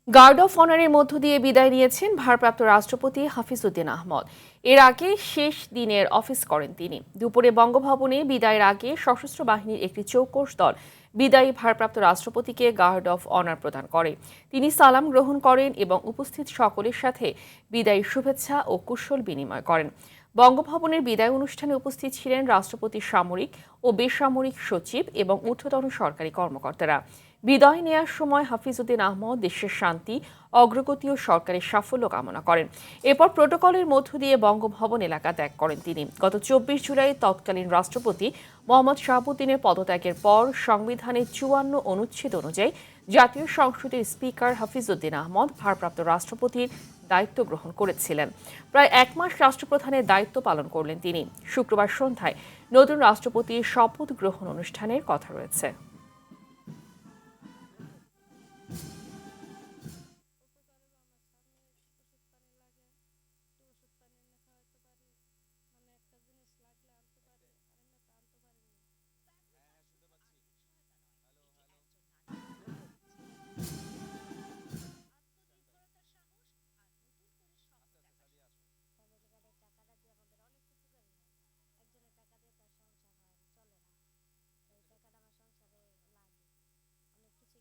Guard of অনারের মধ্য দিয়ে বিদায় নিয়েছেন ভারপ্রাপ্ত রাষ্ট্রপতি হাফিজউদ্দিন আহমদ। এর আগে শেষ দিনের অফিস করেন তিনি। দুপুরে বঙ্গভবনে বিদায়ের আগে সশস্ত্র বাহিনীর একটি চৌকস দল বিদায়ী ভারপ্রাপ্ত রাষ্ট্রপতিকে গার্ড অফ অনার প্রদান করে। তিনি সালাম গ্রহণ করেন এবং উপস্থিত সকলের সাথে বিদায়ী শুভেচ্ছা ও কুশল বিনিময় করেন। বঙ্গভবনের বিদায় অনুষ্ঠানে উপস্থিত ছিলেন রাষ্ট্রপতির সামরিক ও বেসামরিক সচিব এবং ঊর্ধ্বতন সরকারি কর্মকর্তারা। বিদায় নেয়ার সময় হাফিজউদ্দিন আহমদ দেশের শান্তি, অগ্রগতি ও সরকারের সাফল্য কামনা করেন। এরপর প্রোটোকলের মধ্য দিয়ে বঙ্গভবন এলাকা ত্যাগ করেন তিনি। গত 24 জুলাই তৎকালীন রাষ্ট্রপতি মোহাম্মদ শাহাবুদ্দিনের পদত্যাগের পর সংবিধানের 54 অনুচ্ছেদ অনুযায়ী জাতীয় সংসদের স্পিকার হাফিজউদ্দিন আহমদ ভারপ্রাপ্ত রাষ্ট্রপতির দায়িত্ব গ্রহণ করেছিলেন। প্রায় এক মাস রাষ্ট্রপ্রধানের দায়িত্ব পালন করলেন তিনি। শুক্রবার সন্ধ্যায় নতুন রাষ্ট্রপতির শপথ গ্রহণ অনুষ্ঠানের কথা রয়েছে।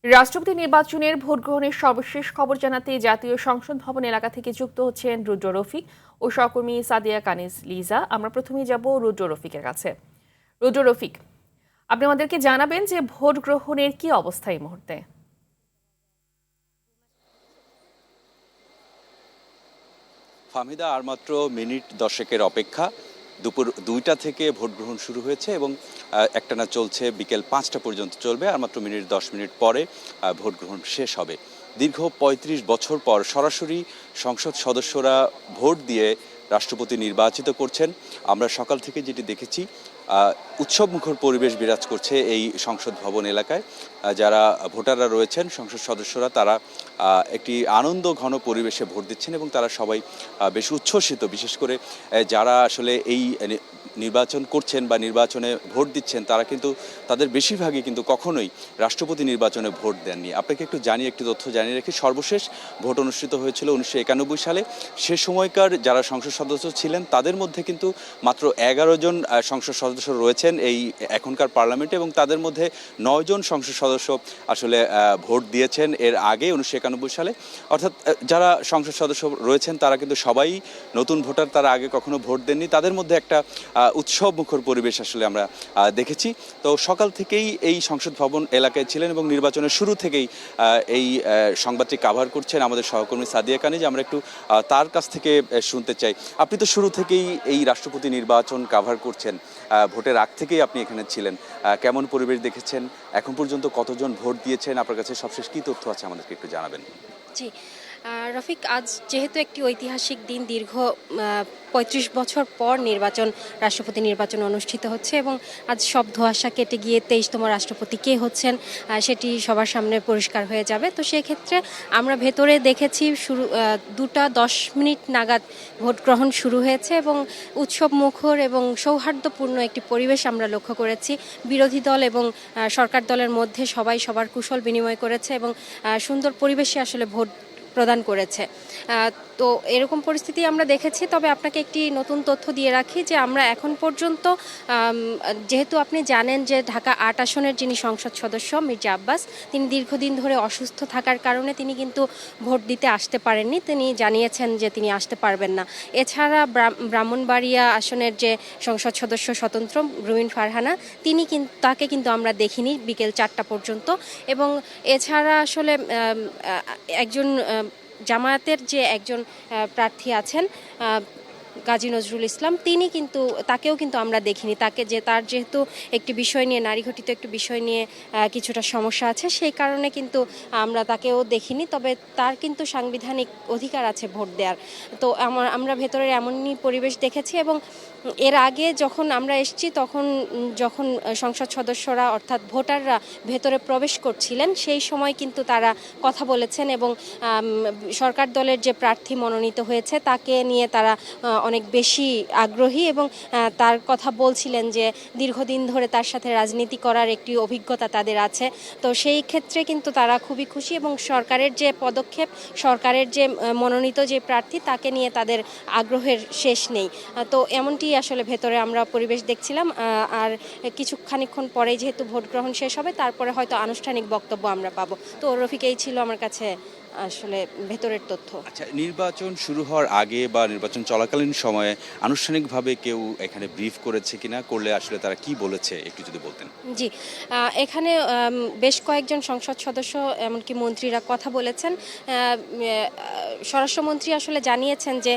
রাষ্ট্রপতি নির্বাচনের ভোট গ্রহণের সর্বশেষ খবর জানাতে জাতীয় সংসদ ভবন এলাকা থেকে যুক্ত হচ্ছেন রুদ্র রফিক ও সহকর্মী সাদিয়া কানিজ লিজা। আমরা প্রথমেই যাব রুদ্র রফিকের কাছে। রুদ্র রফিক, আপনি আমাদেরকে জানাবেন যে ভোট গ্রহণের কি অবস্থা এই মুহূর্তে? ফাহমিদা, আর মাত্র মিনিট 10 অপেক্ষা। দুপুর 2টা থেকে ভোট গ্রহণ শুরু হয়েছে এবং একটানা চলছে, বিকেল 5টা পর্যন্ত চলবে। আর মাত্র 10 মিনিট পরে ভোট গ্রহণ শেষ হবে। দীর্ঘ 35 বছর পর সরাসরি সংসদ সদস্যরা ভোট দিয়ে রাষ্ট্রপতি নির্বাচিত করছেন। আমরা সকাল থেকে যেটি দেখেছি, উৎসবমুখর পরিবেশ বিরাজ করছে এই সংসদ ভবন এলাকায়। যারা ভোটাররা রয়েছেন, সংসদ সদস্যরা, তারা একটি আনন্দ ঘন পরিবেশে ভোট দিচ্ছেন এবং তারা সবাই বেশ উচ্ছ্বসিত। বিশেষ করে যারা আসলে এই নির্বাচন করছেন বা নির্বাচনে ভোট দিচ্ছেন, তারা কিন্তু তাদের বেশিরভাগই কিন্তু কখনোই রাষ্ট্রপতি নির্বাচনে ভোট দেননি। আপনাকে একটি তথ্য জানিয়ে রাখি, সর্বশেষ ভোট অনুষ্ঠিত হয়েছিল 1991 সালে। সে সময়কার যারা সংসদ সদস্য ছিলেন তাদের মধ্যে কিন্তু মাত্র 11 জন সংসদ সদস্য রয়েছেন এই এখনকার পার্লামেন্টে, এবং তাদের মধ্যে 9 জন সংসদ সদস্য আসলে ভোট দিয়েছেন এর আগে 1991 সালে। অর্থাৎ যারা সংসদ সদস্য রয়েছেন তারা কিন্তু সবাই নতুন ভোটার, তারা আগে কখনো ভোট দেননি। তাদের মধ্যে একটা উৎসব মুখর পরিবেশ আসলে আমরা দেখেছি। তো সকাল থেকেই এই সংসদ ভবন এলাকায় ছিলেন এবং নির্বাচনের শুরু থেকেই এই সংবাদটি কাভার করছেন আমাদের সহকর্মী সাদিয়া কানিজ। আমরা একটু তার কাছ থেকে শুনতে চাই। আপনি তো শুরু থেকেই এই রাষ্ট্রপতি নির্বাচন কাভার করছেন, ভোটের আগ থেকেই আপনি এখানে ছিলেন। কেমন পরিবেশ দেখেছেন? এখন পর্যন্ত কতজন ভোট দিয়েছেন? আপনার কাছে সবশেষ কী তথ্য আছে আমাদেরকে একটু জানাবেন। জি, রফিক, আজ যেহেতু একটি ঐতিহাসিক দিন, দীর্ঘ 35 বছর পর রাষ্ট্রপতি নির্বাচন অনুষ্ঠিত হচ্ছে এবং আজ সব ধোঁয়াশা কেটে গিয়ে 23তম রাষ্ট্রপতি কে হচ্ছেন সেটি সবার সামনে পরিষ্কার হয়ে যাবে। তো সেক্ষেত্রে আমরা ভেতরে দেখেছি 2টা 10 মিনিট নাগাদ ভোট গ্রহণ শুরু হয়েছে এবং উৎসব মুখর এবং সৌহার্দ্যপূর্ণ একটি পরিবেশ আমরা লক্ষ্য করেছি। বিরোধী দল এবং সরকার দলের মধ্যে সবাই সবার কুশল বিনিময় করেছে এবং সুন্দর পরিবেশে আসলে ভোট প্রদান করেছে। তো এরকম পরিস্থিতি আমরা দেখেছি। তবে আপনাকে একটি নতুন তথ্য দিয়ে রাখি যে আমরা এখন পর্যন্ত, যেহেতু আপনি জানেন যে ঢাকা 8 আসনের যিনি সংসদ সদস্য মির্জা আব্বাস, তিনি দীর্ঘদিন ধরে অসুস্থ থাকার কারণে তিনি কিন্তু ভোট দিতে আসতে পারেননি। তিনি জানিয়েছেন যে তিনি আসতে পারবেন না। এছাড়া ব্রাহ্মণবাড়িয়া আসনের যে সংসদ সদস্য স্বতন্ত্র রুমিন ফারহানা, তাকে কিন্তু আমরা দেখিনি বিকেল 4টা পর্যন্ত। এবং এছাড়া আসলে একজন জামায়াতের যে একজন প্রার্থী আছেন গাজী নজরুল ইসলাম, তাকেও কিন্তু আমরা দেখিনি। তার যেহেতু একটি বিষয় নিয়ে, নারী ঘটিত একটি বিষয় নিয়ে কিছুটা সমস্যা আছে, সেই কারণে কিন্তু আমরা তাকেও দেখিনি। তবে তার কিন্তু সাংবিধানিক অধিকার আছে ভোট দেওয়ার। তো আমরা ভেতরের এমনই পরিবেশ দেখেছি। এবং এর আগে যখন আমরা এসেছি, যখন সংসদ সদস্যরা অর্থাৎ ভোটাররা ভেতরে প্রবেশ করছিলেন, সেই সময় কিন্তু তারা কথা বলেছেন এবং সরকার দলের যে প্রার্থী মনোনীত হয়েছে তাকে নিয়ে তারা অনেক অনেক বেশি আগ্রহী এবং তার কথা বলছিলেন যে দীর্ঘদিন ধরে তার সাথে রাজনীতি করার একটি অভিজ্ঞতা তাদের আছে। তো সেই ক্ষেত্রে কিন্তু তারা খুবই খুশি এবং সরকারের যে পদক্ষেপ, সরকারের যে মনোনীত যে প্রার্থী তাকে নিয়ে তাদের আগ্রহের শেষ নেই। তো এমনটি আসলে ভেতরে আমরা পরিবেশ দেখছিলাম। আর খানিকক্ষণ পরেই যেহেতু ভোট গ্রহণ শেষ হবে, তারপরে হয়তো আনুষ্ঠানিক বক্তব্য আমরা পাবো। তো রফিক, এই ছিল আমার কাছে আসলে ভেতরের তথ্য। আচ্ছা, নির্বাচন শুরু হওয়ার আগে বা নির্বাচন চলাকালীন সময়ে আনুষ্ঠানিকভাবে কেউ এখানে ব্রিফ করেছে কিনা, করলে আসলে তারা কি বলেছে একটু যদি বলতেন। জি, এখানে বেশ কয়েকজন সংসদ সদস্য এমনকি মন্ত্রীরা কথা বলেছেন। স্বরাষ্ট্রমন্ত্রী আসলে জানিয়েছেন যে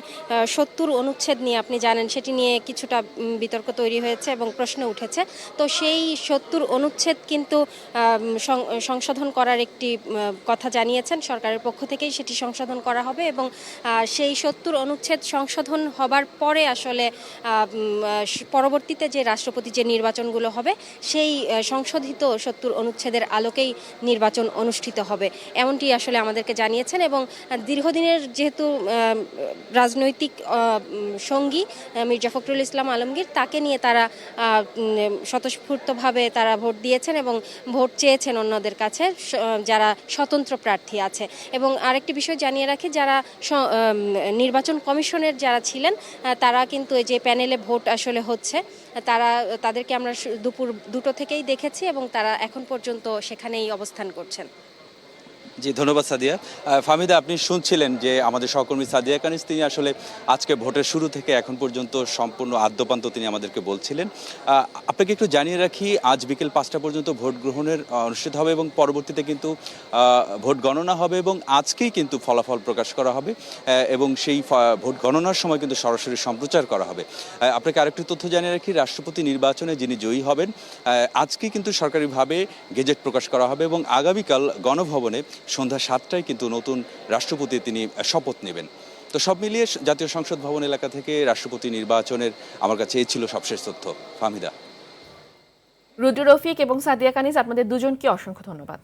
৭০ অনুচ্ছেদ নিয়ে, আপনি জানেন, সেটি নিয়ে কিছুটা বিতর্ক তৈরি হয়েছে এবং প্রশ্ন উঠেছে। তো সেই ৭০ অনুচ্ছেদ কিন্তু সংশোধন করার একটি কথা জানিয়েছেন সরকারের পক্ষ থেকেই, সেটি সংশোধন করা হবে এবং সেই ৭০ অনুচ্ছেদ সংশোধন হবার পরে আসলে পরবর্তীতে যে রাষ্ট্রপতি যে নির্বাচনগুলো হবে সেই সংশোধিত ৭০ অনুচ্ছেদের আলোকেই নির্বাচন অনুষ্ঠিত হবে, এমনটি আসলে আমাদেরকে জানিয়েছেন। এবং দীর্ঘদিনের যেহেতু রাজনৈতিক সঙ্গী মির্জা ফখরুল ইসলাম আলমগীর, তাকে নিয়ে তারা স্বতঃস্ফূর্তভাবে তারা ভোট দিয়েছেন এবং ভোট চেয়েছেন অন্যদের কাছে যারা স্বতন্ত্র প্রার্থী আছে। এবং আরেকটি বিষয় জানিয়ে রাখি, যারা নির্বাচন কমিশনের যারা ছিলেন তারা কিন্তু এই যে প্যানেলে ভোট আসলে হচ্ছে, তাদেরকে আমরা দুপুর 2টো থেকেই দেখেছি এবং তারা এখন পর্যন্ত সেখানেই অবস্থান করছেন। জি, ধন্যবাদ সাদিয়া। ফাহমিদা, আপনি শুনছিলেন যে আমাদের সহকর্মী সাদিয়া কানিজ, তিনি আসলে আজকে ভোটের শুরু থেকে এখন পর্যন্ত সম্পূর্ণ আদ্যপান্ত তিনি আমাদেরকে বলছিলেন। আপনাকে একটু জানিয়ে রাখি, আজ বিকেল 5টা পর্যন্ত ভোট গ্রহণের অনুষ্ঠিত হবে এবং পরবর্তীতে কিন্তু ভোট গণনা হবে এবং আজকেই কিন্তু ফলাফল প্রকাশ করা হবে এবং সেই ভোট গণনার সময় কিন্তু সরাসরি সম্প্রচার করা হবে। আপনাকে আরেকটি তথ্য জানিয়ে রাখি, রাষ্ট্রপতি নির্বাচনে যিনি জয়ী হবেন আজকেই কিন্তু সরকারিভাবে গেজেট প্রকাশ করা হবে এবং আগামীকাল গণভবনে সন্ধ্যা 7টায় কিন্তু নতুন রাষ্ট্রপতি তিনি শপথ নেবেন। তো সব মিলিয়ে জাতীয় সংসদ ভবন এলাকা থেকে রাষ্ট্রপতি নির্বাচনের আমার কাছে এই ছিল সবশেষ তথ্য। ফাহমিদা। রুদ্র, রফিক এবং সাদিয়া কানিজ, আপনাদের দুজনকে অসংখ্য ধন্যবাদ।